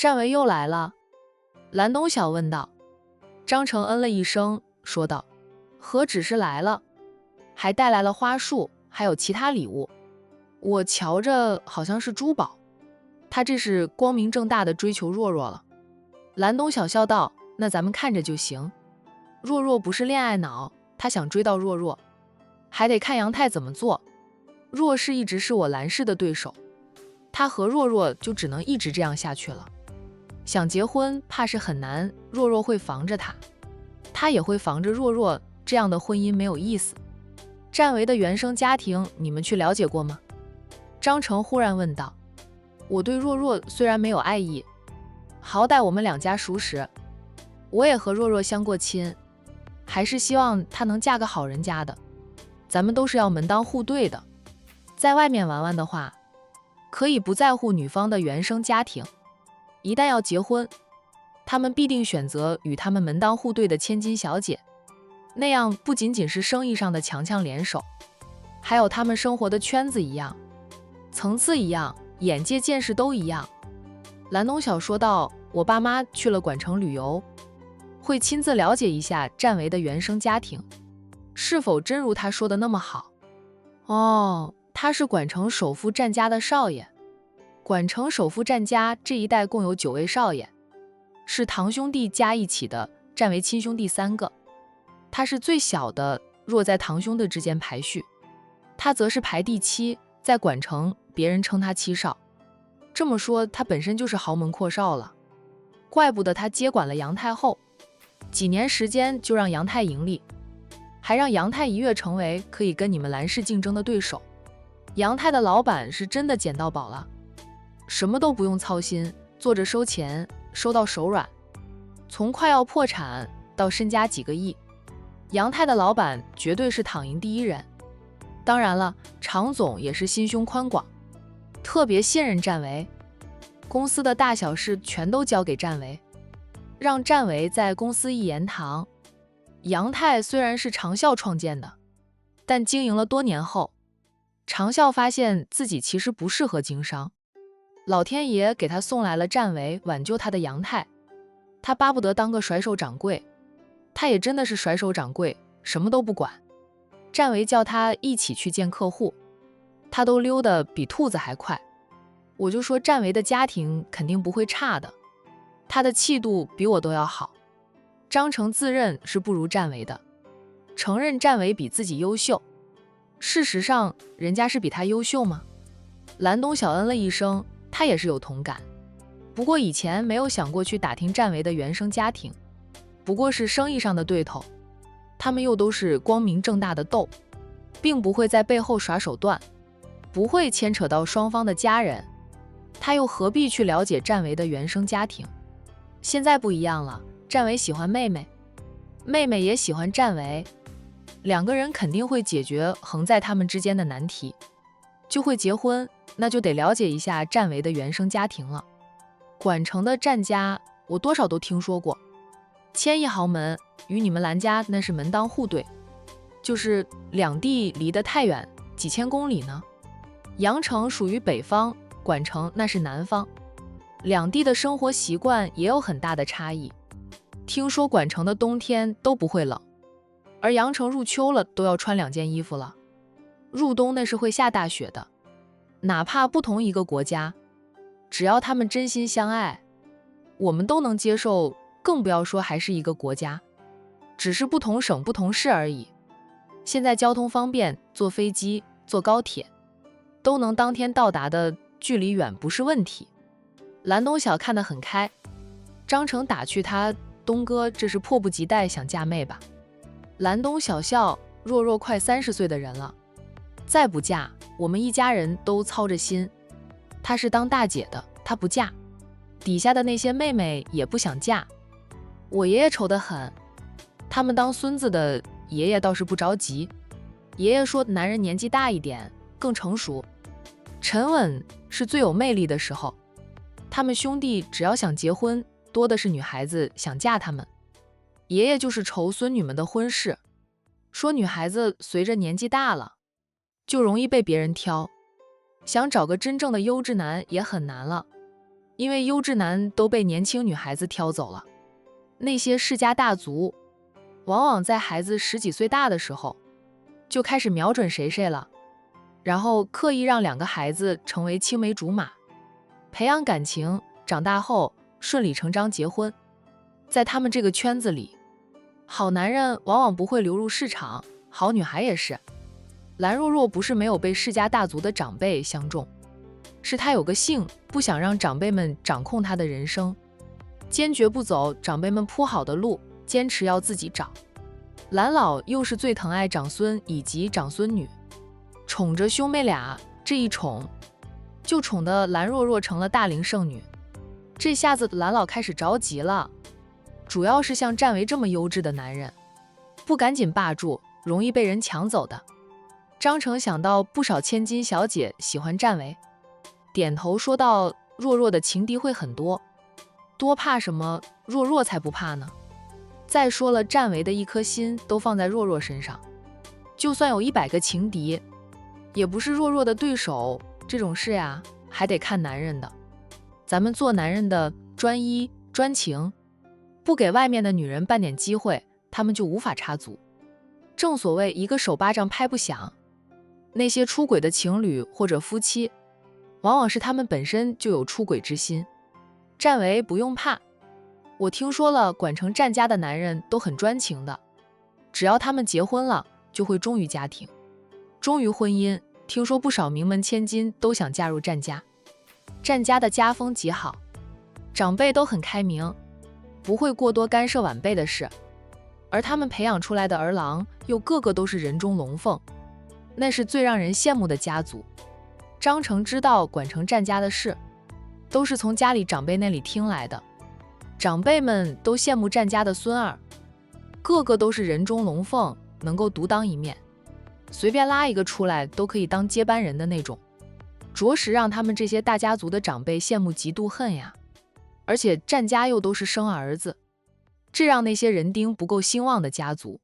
战维又来了？蓝东晓问道。张成嗯了一声，说道：何止是来了，还带来了花束，还有其他礼物。我瞧着好像是珠宝，他这是光明正大的追求若若了。蓝东晓笑道：那咱们看着就行。若若不是恋爱脑，他想追到若若，还得看杨太怎么做。若是一直是我蓝氏的对手，他和若若就只能一直这样下去了。想结婚怕是很难，若若会防着他，他也会防着若若，这样的婚姻没有意思。战维的原生家庭你们去了解过吗？张成忽然问道。我对若若虽然没有爱意，好歹我们两家熟识，我也和若若相过亲，还是希望她能嫁个好人家的。咱们都是要门当户对的，在外面玩玩的话，可以不在乎女方的原生家庭，一旦要结婚，他们必定选择与他们门当户对的千金小姐，那样不仅仅是生意上的强强联手，还有他们生活的圈子一样，层次一样，眼界见识都一样。蓝东晓说道，我爸妈去了莞城旅游，会亲自了解一下战维的原生家庭，是否真如他说的那么好。哦，他是莞城首富战家的少爷。莞城首富战家这一代共有9位少爷，是堂兄弟加一起的，战为亲兄弟3个。他是最小的，若在堂兄弟之间排序，他则是排第7，在莞城别人称他7少。这么说他本身就是豪门阔少了，怪不得他接管了杨太后，几年时间就让杨太盈利，还让杨太一跃成为可以跟你们蓝氏竞争的对手。杨太的老板是真的捡到宝了，什么都不用操心，坐着收钱，收到手软，从快要破产到身家几个亿，杨太的老板绝对是躺赢第一人。当然了，常总也是心胸宽广，特别信任战维，公司的大小事全都交给战维，让战维在公司一言堂。杨太虽然是长啸创建的，但经营了多年后，长啸发现自己其实不适合经商，老天爷给他送来了战维挽救他的杨太，他巴不得当个甩手掌柜，他也真的是甩手掌柜，什么都不管。战维叫他一起去见客户，他都溜得比兔子还快。我就说战维的家庭肯定不会差的，他的气度比我都要好。张成自认是不如战维的，承认战维比自己优秀，事实上人家是比他优秀吗？蓝东晓嗯了一声，他也是有同感，不过以前没有想过去打听战维的原生家庭，不过是生意上的对头，他们又都是光明正大的斗，并不会在背后耍手段，不会牵扯到双方的家人，他又何必去了解战维的原生家庭？现在不一样了，战维喜欢妹妹，妹妹也喜欢战维，两个人肯定会解决横在他们之间的难题，就会结婚，那就得了解一下战维的原生家庭了。莞城的战家我多少都听说过，千亿豪门，与你们蓝家那是门当户对，就是两地离得太远，几千公里呢。阳城属于北方，莞城那是南方，两地的生活习惯也有很大的差异。听说莞城的冬天都不会冷，而阳城入秋了都要穿2件衣服了，入冬那是会下大雪的。哪怕不同一个国家，只要他们真心相爱，我们都能接受，更不要说还是一个国家，只是不同省不同市而已。现在交通方便，坐飞机坐高铁都能当天到达的，距离远不是问题。蓝东晓看得很开，张成打趣他，东哥这是迫不及待想嫁妹吧？蓝东晓笑，若若快30岁的人了，再不嫁，我们一家人都操着心。她是当大姐的，她不嫁，底下的那些妹妹也不想嫁。我爷爷愁得很，他们当孙子的爷爷倒是不着急，爷爷说男人年纪大一点更成熟，沉稳是最有魅力的时候。他们兄弟只要想结婚，多的是女孩子想嫁他们。爷爷就是愁孙女们的婚事，说女孩子随着年纪大了，就容易被别人挑，想找个真正的优质男也很难了。因为优质男都被年轻女孩子挑走了。那些世家大族，往往在孩子10几岁大的时候，就开始瞄准谁了，然后刻意让2个孩子成为青梅竹马，培养感情，长大后顺理成章结婚。在他们这个圈子里，好男人往往不会流入市场，好女孩也是。蓝若若不是没有被世家大族的长辈相中，是她有个性，不想让长辈们掌控她的人生，坚决不走长辈们铺好的路，坚持要自己找。蓝老又是最疼爱长孙以及长孙女，宠着兄妹俩，这一宠就宠得蓝若若成了大龄剩女。这下子蓝老开始着急了，主要是像占为这么优质的男人，不赶紧霸住，容易被人抢走的。张成想到不少千金小姐喜欢占为，点头说道：若若的情敌会很多，多怕什么？若若才不怕呢。再说了，占为的一颗心都放在若若身上，就算有100个情敌，也不是若若的对手。这种事呀，还得看男人的。咱们做男人的专一专情，不给外面的女人半点机会，他们就无法插足。正所谓一个手巴掌拍不响，那些出轨的情侣或者夫妻，往往是他们本身就有出轨之心。占为不用怕，我听说了，管成占家的男人都很专情的，只要他们结婚了，就会忠于家庭，忠于婚姻。听说不少名门千金都想嫁入占家，占家的家风极好，长辈都很开明，不会过多干涉晚辈的事，而他们培养出来的儿郎又个个都是人中龙凤，那是最让人羡慕的家族。张成知道管成占家的事，都是从家里长辈那里听来的，长辈们都羡慕占家的孙儿，个个都是人中龙凤，能够独当一面，随便拉一个出来都可以当接班人的那种，着实让他们这些大家族的长辈羡慕嫉妒恨呀。而且占家又都是生儿子，这让那些人丁不够兴旺的家族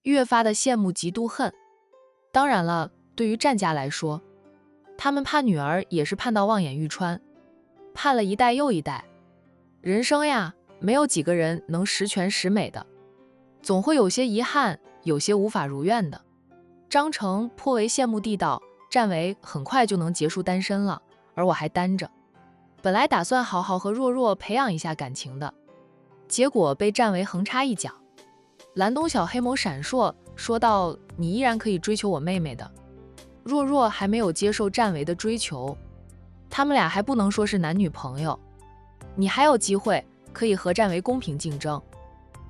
越发的羡慕嫉妒恨。当然了，对于占家来说，他们盼女儿也是盼到望眼欲穿，盼了一代又一代。人生呀，没有几个人能十全十美的，总会有些遗憾，有些无法如愿的。张成颇为羡慕地道，占为很快就能结束单身了，而我还单着。本来打算好好和若若培养一下感情的，结果被占为横插一脚。蓝东晓黑眸闪烁，说道：你依然可以追求我妹妹的。若若还没有接受占为的追求，他们俩还不能说是男女朋友，你还有机会可以和占为公平竞争。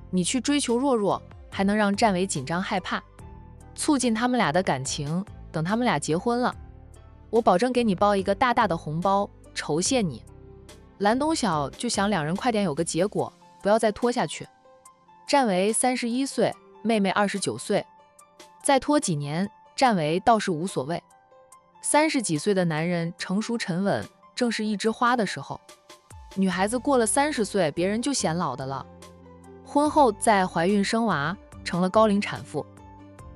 你去追求若若，还能让占为紧张害怕，促进他们俩的感情。等他们俩结婚了，我保证给你包一个大大的红包，酬谢你。蓝东晓就想两人快点有个结果，不要再拖下去。占为31岁，妹妹29岁，再拖几年，占为倒是无所谓。30几岁的男人成熟沉稳，正是一枝花的时候。女孩子过了30岁，别人就显老的了。婚后再怀孕生娃，成了高龄产妇。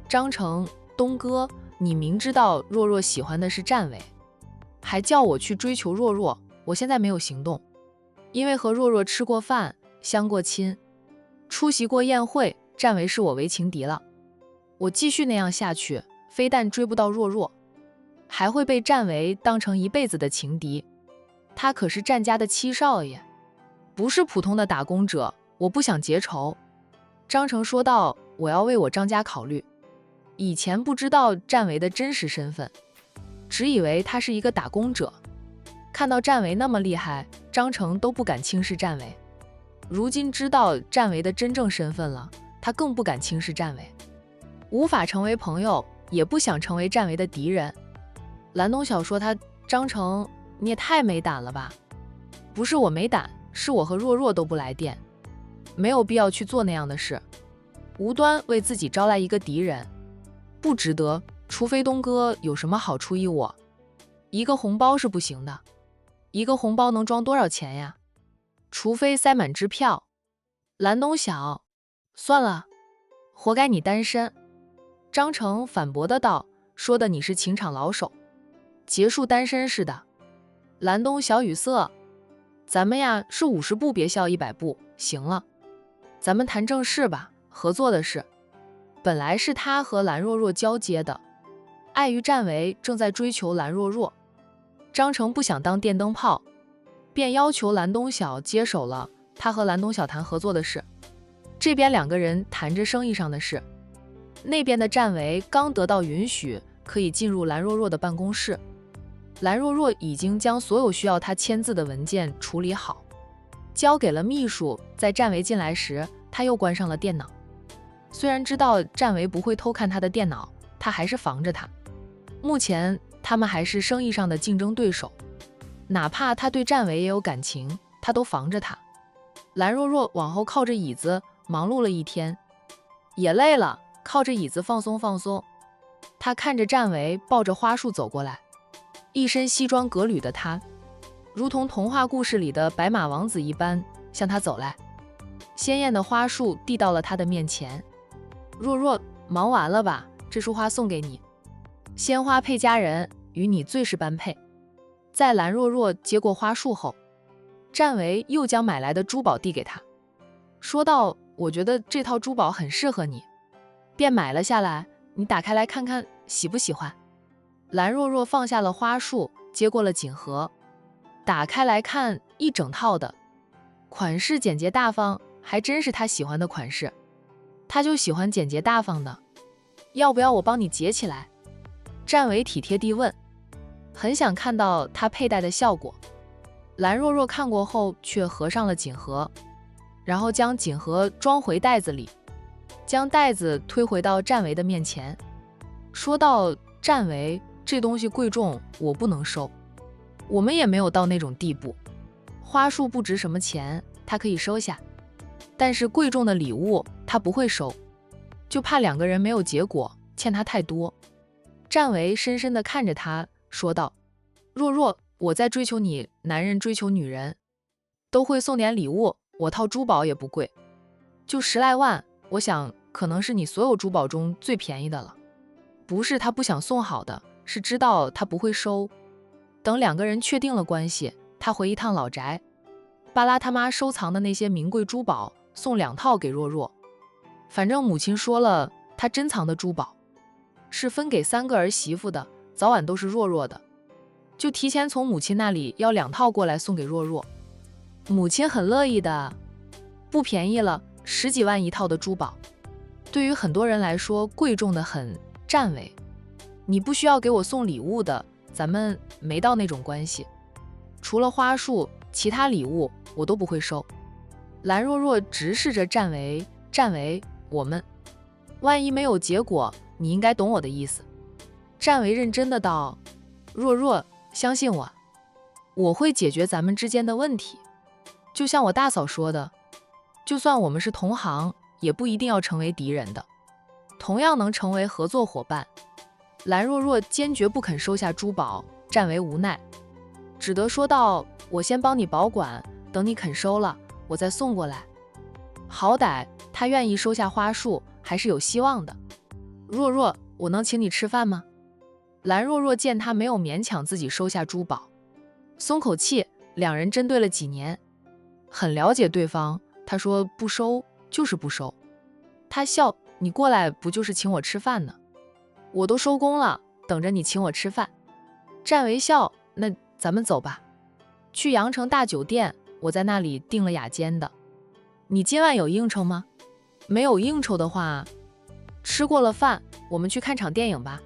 张成，东哥，你明知道若若喜欢的是占为，还叫我去追求若若，我现在没有行动，因为和若若吃过饭，相过亲，出席过宴会，占为是我为情敌了。我继续那样下去，非但追不到若若，还会被占为当成一辈子的情敌。他可是占家的七少爷，不是普通的打工者，我不想结仇。张成说道：我要为我张家考虑。以前不知道占为的真实身份，只以为他是一个打工者。看到占为那么厉害，张成都不敢轻视占为。如今知道占为的真正身份了，他更不敢轻视占为，无法成为朋友，也不想成为占为的敌人。蓝东晓说他：张成，你也太没胆了吧。不是我没胆，是我和若若都不来电，没有必要去做那样的事，无端为自己招来一个敌人，不值得。除非东哥有什么好处意我，一个红包是不行的，一个红包能装多少钱呀？除非塞满支票。蓝东晓，算了，活该你单身。张成反驳的道，说的你是情场老手，结束单身似的。蓝东晓语塞，咱们呀是50步别笑100步，行了，咱们谈正事吧，合作的事。本来是他和蓝若若交接的，碍于战维正在追求蓝若若，张成不想当电灯泡，便要求蓝东晓接手了他和蓝东晓谈合作的事。这边2个人谈着生意上的事，那边的战维刚得到允许，可以进入蓝若若的办公室。蓝若若已经将所有需要他签字的文件处理好，交给了秘书。在战维进来时，他又关上了电脑。虽然知道战维不会偷看他的电脑，他还是防着他。目前他们还是生意上的竞争对手，哪怕他对战维也有感情，他都防着他。蓝若若往后靠着椅子，忙碌了一天，也累了，靠着椅子放松放松。他看着战维抱着花束走过来，一身西装革履的他，如同童话故事里的白马王子一般向他走来，鲜艳的花束递到了他的面前。若若，忙完了吧？这束花送给你，鲜花配佳人，与你最是般配。在蓝若若接过花束后，战维又将买来的珠宝递给他，说道：我觉得这套珠宝很适合你，便买了下来，你打开来看看，喜不喜欢？蓝若若放下了花束，接过了锦盒，打开来看，一整套的，款式简洁大方，还真是她喜欢的款式。她就喜欢简洁大方的，要不要我帮你结起来？战维体贴地问，很想看到她佩戴的效果。蓝若若看过后，却合上了锦盒，然后将锦盒装回袋子里，将袋子推回到战维的面前，说道：战维，这东西贵重，我不能收。我们也没有到那种地步，花束不值什么钱，他可以收下，但是贵重的礼物他不会收，就怕2个人没有结果，欠他太多。战维深深地看着他，说道：若若，我在追求你，男人追求女人都会送点礼物，我套珠宝也不贵，就10来万，我想可能是你所有珠宝中最便宜的了。不是他不想送好的，是知道他不会收。等2个人确定了关系，他回一趟老宅，巴拉他妈收藏的那些名贵珠宝送2套给若若。反正母亲说了，他珍藏的珠宝是分给3个儿媳妇的，早晚都是若若的，就提前从母亲那里要2套过来送给若若。母亲很乐意的，不便宜了，10几万一套的珠宝，对于很多人来说贵重的很。战维，你不需要给我送礼物的，咱们没到那种关系，除了花束，其他礼物我都不会收。蓝若若直视着战维，战维，我们万一没有结果，你应该懂我的意思。战维认真的道：若若，相信我，我会解决咱们之间的问题。就像我大嫂说的，就算我们是同行，也不一定要成为敌人的，同样能成为合作伙伴。蓝若若坚决不肯收下珠宝，战维无奈，只得说道：我先帮你保管，等你肯收了，我再送过来。好歹他愿意收下花束，还是有希望的。若若，我能请你吃饭吗？蓝若若见他没有勉强自己收下珠宝，松口气。2人针对了几年，很了解对方。他说不收就是不收。他笑，你过来不就是请我吃饭呢？我都收工了，等着你请我吃饭。战维笑，那咱们走吧，去阳城大酒店，我在那里订了雅间的。你今晚有应酬吗？没有应酬的话，吃过了饭，我们去看场电影吧。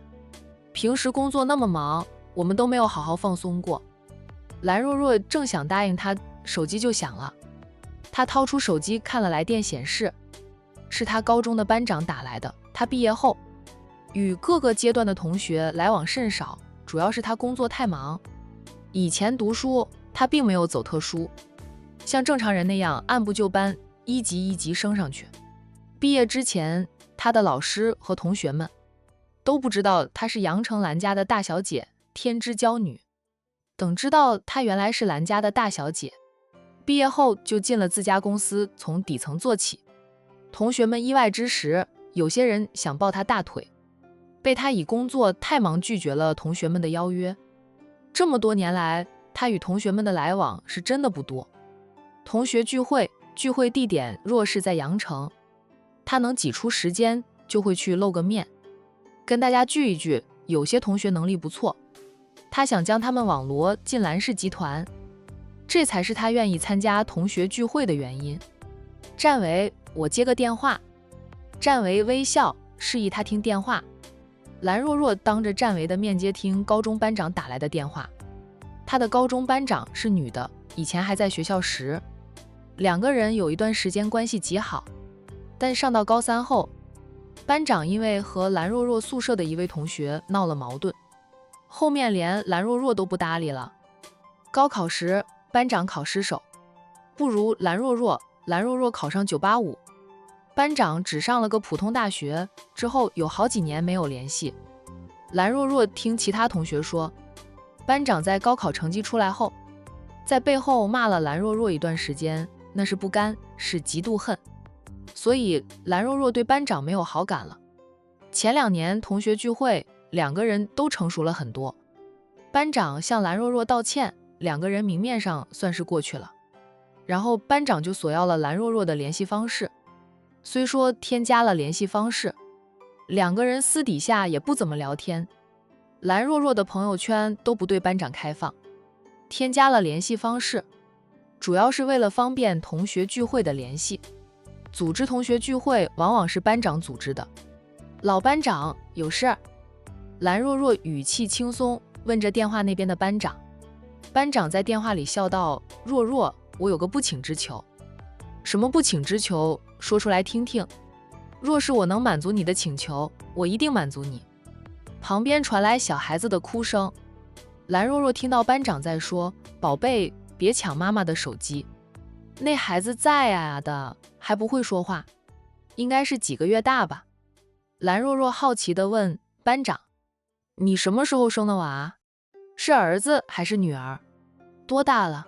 平时工作那么忙，我们都没有好好放松过。蓝若若正想答应他，手机就响了。他掏出手机看了来电显示，是他高中的班长打来的。他毕业后与各个阶段的同学来往甚少，主要是他工作太忙。以前读书他并没有走特殊，像正常人那样按部就班，一级一级升上去。毕业之前，他的老师和同学们都不知道她是阳城蓝家的大小姐，天之娇女。等知道她原来是蓝家的大小姐，毕业后就进了自家公司，从底层做起。同学们意外之时，有些人想抱她大腿，被她以工作太忙拒绝了同学们的邀约。这么多年来，她与同学们的来往是真的不多。同学聚会，聚会地点若是在阳城，他能挤出时间就会去露个面，跟大家聚一聚。有些同学能力不错，他想将他们网罗进蓝氏集团，这才是他愿意参加同学聚会的原因。战维，我接个电话。战维微笑，示意他听电话。蓝若若当着战维的面接听高中班长打来的电话。他的高中班长是女的，以前还在学校时，两个人有一段时间关系极好。但上到高三后，班长因为和蓝若若宿舍的一位同学闹了矛盾，后面连蓝若若都不搭理了。高考时，班长考失手，不如蓝若若，蓝若若考上985，班长只上了个普通大学，之后有好几年没有联系。蓝若若听其他同学说，班长在高考成绩出来后，在背后骂了蓝若若一段时间，那是不甘，是嫉妒恨，所以蓝若若对班长没有好感了。前2年同学聚会，两个人都成熟了很多，班长向蓝若若道歉，两个人明面上算是过去了。然后班长就索要了蓝若若的联系方式，虽说添加了联系方式，两个人私底下也不怎么聊天。蓝若若的朋友圈都不对班长开放，添加了联系方式，主要是为了方便同学聚会的联系。组织同学聚会往往是班长组织的。老班长，有事？蓝若若语气轻松，问着电话那边的班长。班长在电话里笑道：若若，我有个不请之求。什么不请之求？说出来听听。若是我能满足你的请求，我一定满足你。旁边传来小孩子的哭声。蓝若若听到班长在说：宝贝，别抢妈妈的手机。那孩子在呀的，还不会说话，应该是几个月大吧。蓝若若好奇地问班长：你什么时候生的娃？是儿子还是女儿？多大了？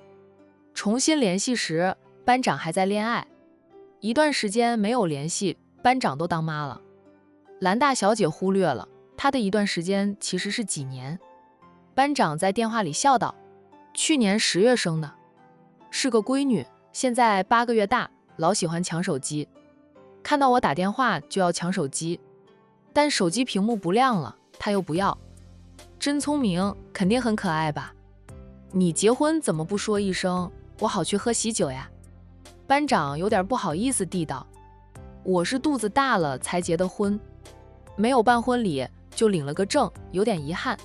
重新联系时，班长还在恋爱，一段时间没有联系，班长都当妈了。蓝大小姐忽略了她的一段时间其实是几年。班长在电话里笑道：去年10月生的，是个闺女，现在8个月大，老喜欢抢手机，看到我打电话就要抢手机，但手机屏幕不亮了，她又不要。真聪明，肯定很可爱吧？你结婚怎么不说一声，我好去喝喜酒呀？班长有点不好意思地道：我是肚子大了才结的婚，没有办婚礼，就领了个证，有点遗憾。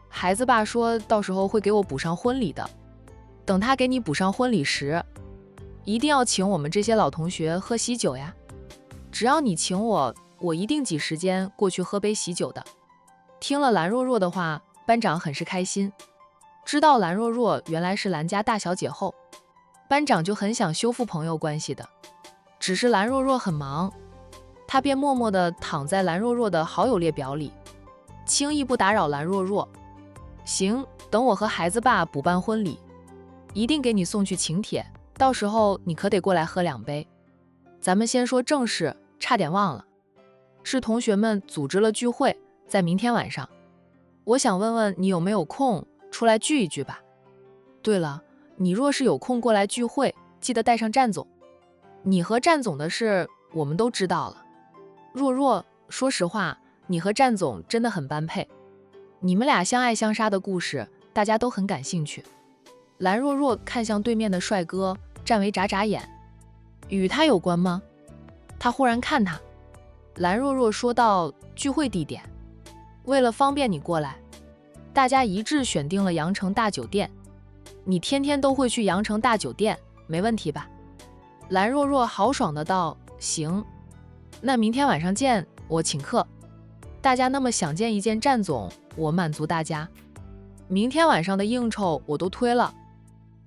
孩子爸说到时候会给我补上婚礼的，等他给你补上婚礼时，一定要请我们这些老同学喝喜酒呀。只要你请我，我一定挤时间过去喝杯喜酒的。听了蓝若若的话，班长很是开心。知道蓝若若原来是蓝家大小姐后，班长就很想修复朋友关系的，只是蓝若若很忙，他便默默地躺在蓝若若的好友列表里，轻易不打扰蓝若若。行，等我和孩子爸补办婚礼，一定给你送去请帖，到时候你可得过来喝2杯。咱们先说正事，差点忘了，是同学们组织了聚会，在明天晚上，我想问问你有没有空出来聚一聚吧。对了，你若是有空过来聚会，记得带上战总。你和战总的事我们都知道了。若若，说实话，你和战总真的很般配，你们俩相爱相杀的故事大家都很感兴趣。蓝若若看向对面的帅哥，战维眨眨眼，与他有关吗？他忽然看他。蓝若若说道：聚会地点，为了方便你过来，大家一致选定了阳城大酒店。你天天都会去阳城大酒店，没问题吧？蓝若若豪爽的道：行，那明天晚上见，我请客。大家那么想见一见战总，我满足大家。明天晚上的应酬我都推了，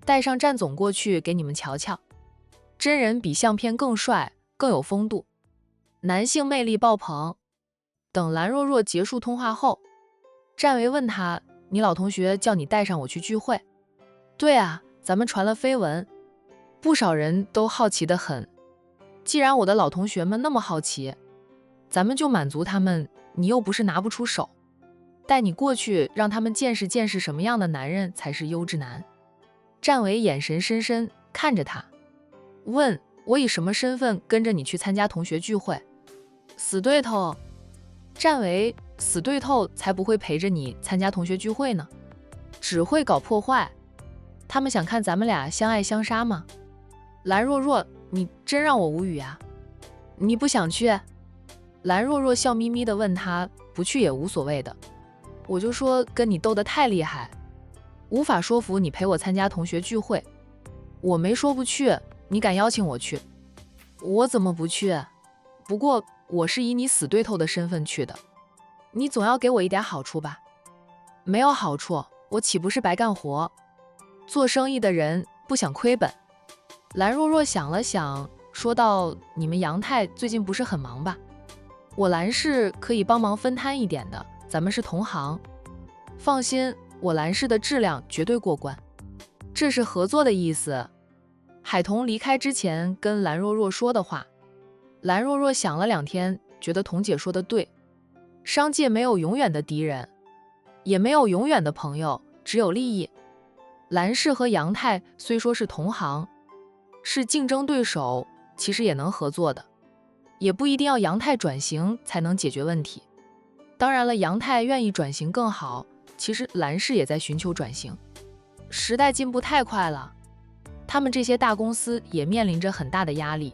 带上战总过去给你们瞧瞧。真人比相片更帅，更有风度，男性魅力爆棚。等蓝若若结束通话后，战维问他：你老同学叫你带上我去聚会？对啊，咱们传了绯闻，不少人都好奇得很。既然我的老同学们那么好奇，咱们就满足他们，你又不是拿不出手，带你过去让他们见识见识什么样的男人才是优质男。战维眼神深深看着他。问我以什么身份跟着你去参加同学聚会？死对头。战维，死对头才不会陪着你参加同学聚会呢，只会搞破坏。他们想看咱们俩相爱相杀吗？蓝若若，你真让我无语啊！你不想去？蓝若若笑眯眯地问他，不去也无所谓的。我就说跟你斗得太厉害，无法说服你陪我参加同学聚会。我没说不去，你敢邀请我去？我怎么不去？不过我是以你死对头的身份去的，你总要给我一点好处吧？没有好处，我岂不是白干活？做生意的人不想亏本。蓝若若想了想，说道：你们杨太最近不是很忙吧？我蓝氏可以帮忙分摊一点的，咱们是同行。放心，我蓝氏的质量绝对过关。这是合作的意思。海童离开之前跟蓝若若说的话。蓝若若想了2天，觉得童姐说的对，商界没有永远的敌人，也没有永远的朋友，只有利益。蓝氏和杨太虽说是同行，是竞争对手，其实也能合作的，也不一定要杨太转型才能解决问题。当然了，杨太愿意转型更好，其实蓝氏也在寻求转型。时代进步太快了，他们这些大公司也面临着很大的压力，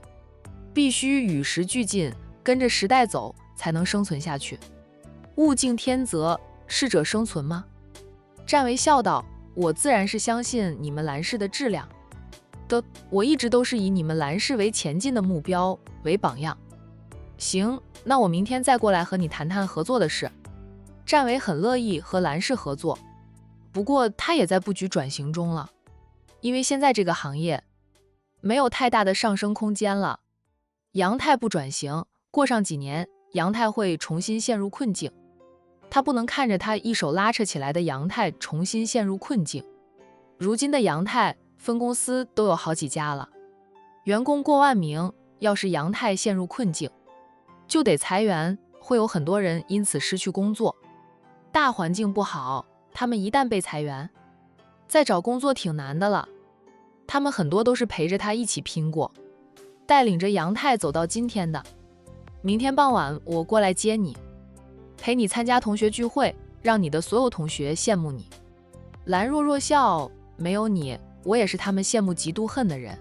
必须与时俱进，跟着时代走，才能生存下去。物竞天择，适者生存吗？战维笑道：我自然是相信你们蓝氏的质量的，我一直都是以你们蓝氏为前进的目标，为榜样。行，那我明天再过来和你谈谈合作的事。战维很乐意和蓝氏合作，不过他也在布局转型中了，因为现在这个行业没有太大的上升空间了。杨太不转型，过上几年，杨太会重新陷入困境。他不能看着他一手拉扯起来的杨太重新陷入困境。如今的杨太分公司都有好几家了，员工过万名，要是杨太陷入困境，就得裁员，会有很多人因此失去工作。大环境不好，他们一旦被裁员，再找工作挺难的了。他们很多都是陪着他一起拼过，带领着杨太走到今天的。明天傍晚我过来接你，陪你参加同学聚会，让你的所有同学羡慕你。蓝若若笑，没有你，我也是他们羡慕嫉妒恨的人。